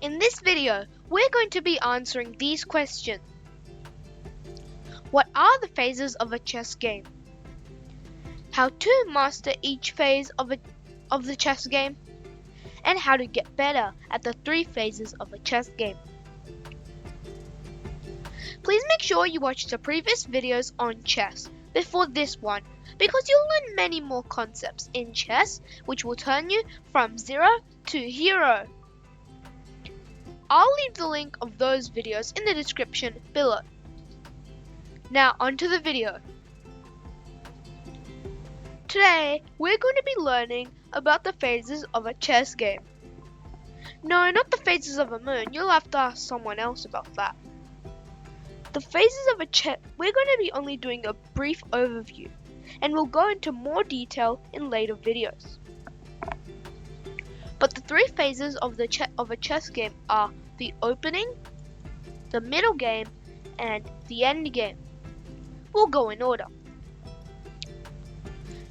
In this video, we're going to be answering these questions. What are the phases of a chess game? How to master each phase of the chess game? And how to get better at the 3 phases of a chess game. Please make sure you watch the previous videos on chess before this one, because you'll learn many more concepts in chess which will turn you from 0 to hero. I'll leave the link of those videos in the description below. Now onto the video. Today we're going to be learning about the phases of a chess game. No, not the phases of a moon. You'll have to ask someone else about that. The phases of a chess, we're going to be only doing a brief overview, and we'll go into more detail in later videos. But the 3 phases of a chess game are the opening, the middle game, and the end game. We'll go in order.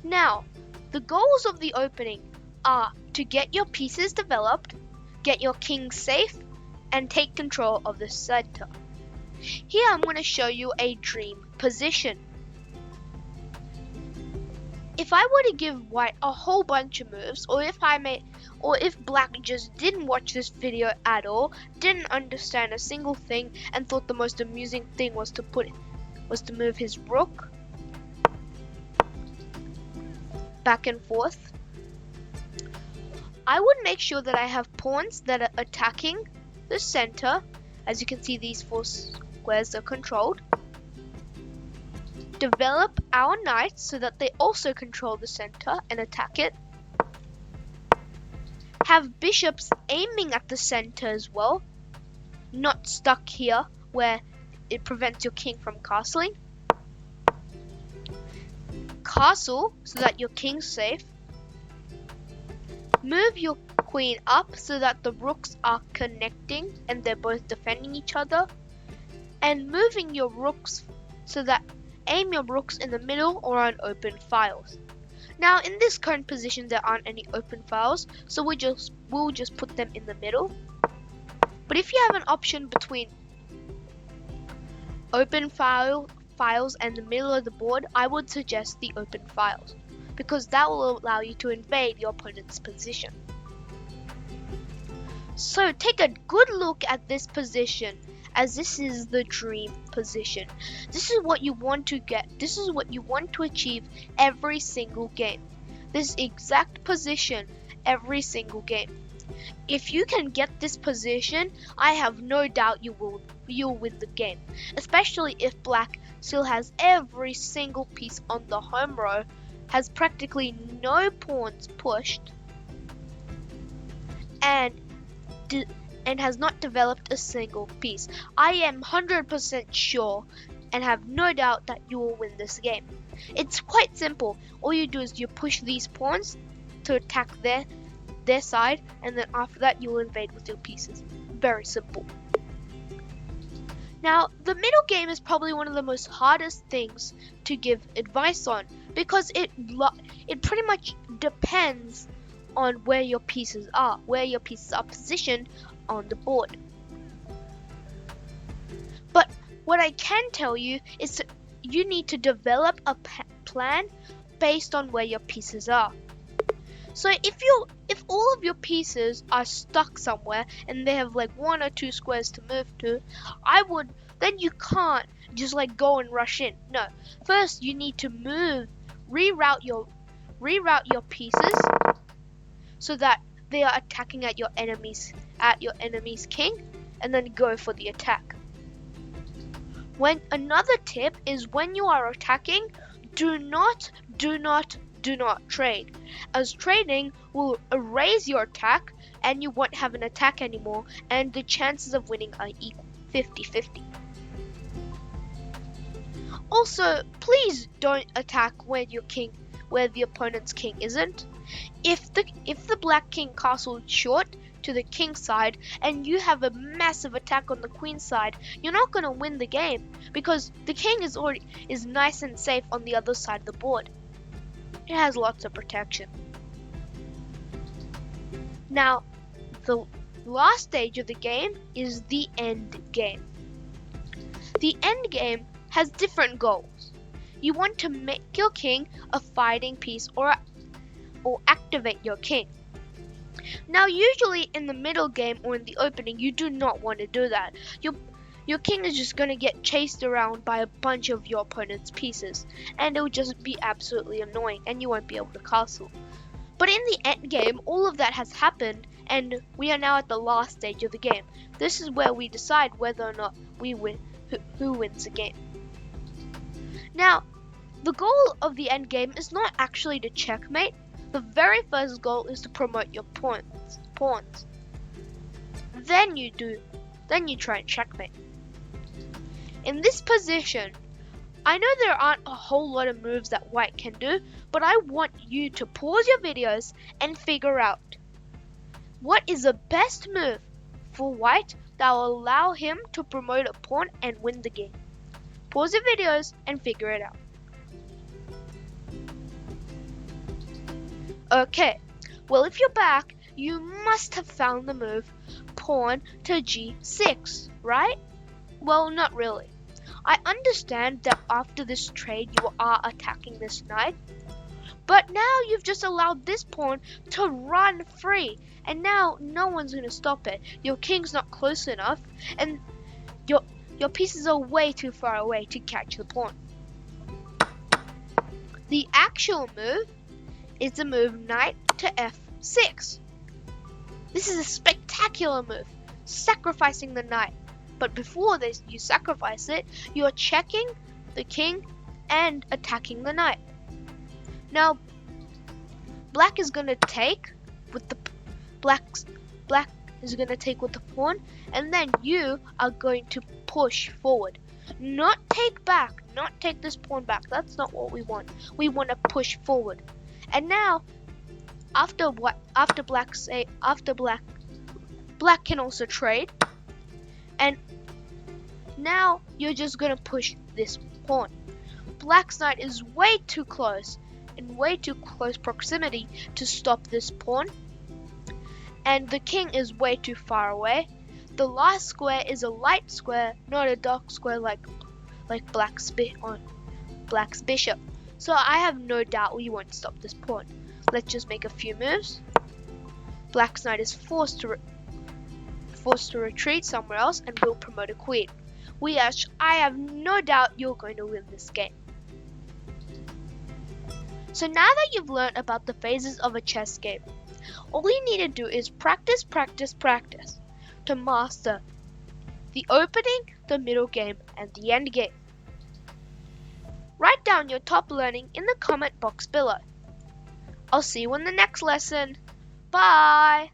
Now, the goals of the opening are to get your pieces developed, get your king safe, and take control of the center. Here I'm going to show you a dream position. If I were to give white a whole bunch of moves, or if black just didn't watch this video at all, didn't understand a single thing, and thought the most amusing thing was to move his rook back and forth, I would make sure that I have pawns that are attacking the center. As you can see, these 4 squares are controlled. Develop our knights so that they also control the center and attack it. Have bishops aiming at the center as well, not stuck here where it prevents your king from castling. Castle so that your king's safe. Move your queen up so that the rooks are connecting and they're both defending each other. And moving your rooks so that aim your rooks in the middle or on open files. Now in this current position there aren't any open files, so we'll just put them in the middle. But if you have an option between open files and the middle of the board, I would suggest the open files, because that will allow you to invade your opponent's position. So take a good look at this position, as this is the dream position. This is what you want to get. This is what you want to achieve every single game. This exact position every single game. If you can get this position, I have no doubt you'll win the game. Especially if black still has every single piece on the home row, has practically no pawns pushed, and has not developed a single piece. I am 100% sure and have no doubt that you will win this game. It's quite simple. All you do is you push these pawns to attack their side, and then after that you will invade with your pieces. Very simple. Now, the middle game is probably one of the most hardest things to give advice on, because it pretty much depends on where your pieces are positioned on the board. But what I can tell you is that you need to develop a plan based on where your pieces are. So if all of your pieces are stuck somewhere and they have like 1 or 2 squares to move to, then you can't just like go and rush in. No, first you need to reroute your pieces so that they are attacking at your enemy's king, and then go for the attack. Another tip is when you are attacking, do not trade, as trading will erase your attack and you won't have an attack anymore, and the chances of winning are equal, 50-50. Also, please don't attack where the opponent's king isn't. If the black king castled short to the king side and you have a massive attack on the queen side, you're not going to win the game, because the king is nice and safe on the other side of the board. It has lots of protection. Now, the last stage of the game is the end game. The end game has different goals. You want to make your king a fighting piece or activate your king. Now, usually in the middle game or in the opening, you do not want to do that. Your king is just going to get chased around by a bunch of your opponent's pieces, and it will just be absolutely annoying, and you won't be able to castle. But in the end game, all of that has happened, and we are now at the last stage of the game. This is where we decide whether or not we win, who wins the game. Now, the goal of the end game is not actually to checkmate. The very first goal is to promote your pawns. Then you try and checkmate. In this position, I know there aren't a whole lot of moves that white can do, but I want you to pause your videos and figure out what is the best move for white that will allow him to promote a pawn and win the game. Pause your videos and figure it out. Okay, well, if you're back, you must have found the move pawn to g6, right? Well, not really. I understand that after this trade you are attacking this knight, but now you've just allowed this pawn to run free, and now no one's going to stop it. Your king's not close enough, and your pieces are way too far away to catch the pawn. The actual move is the move knight to f6. This is a spectacular move, sacrificing the knight. But before this, you sacrifice it, you're checking the king and attacking the knight. Now, black is going to take with the black is going to take with the pawn, and then you are going to push forward. Not take back, not take this pawn back. That's not what we want. We want to push forward. And now, black can also trade, and now you're just gonna push this pawn. Black's knight is way too close, in way too close proximity to stop this pawn, and the king is way too far away. The last square is a light square, not a dark square like black's bishop. So I have no doubt we won't stop this pawn. Let's just make a few moves. Black's knight is forced to retreat somewhere else, and we'll promote a queen. I have no doubt you're going to win this game. So now that you've learned about the phases of a chess game, all you need to do is practice to master the opening, the middle game, and the end game. Write down your top learning in the comment box below. I'll see you in the next lesson. Bye!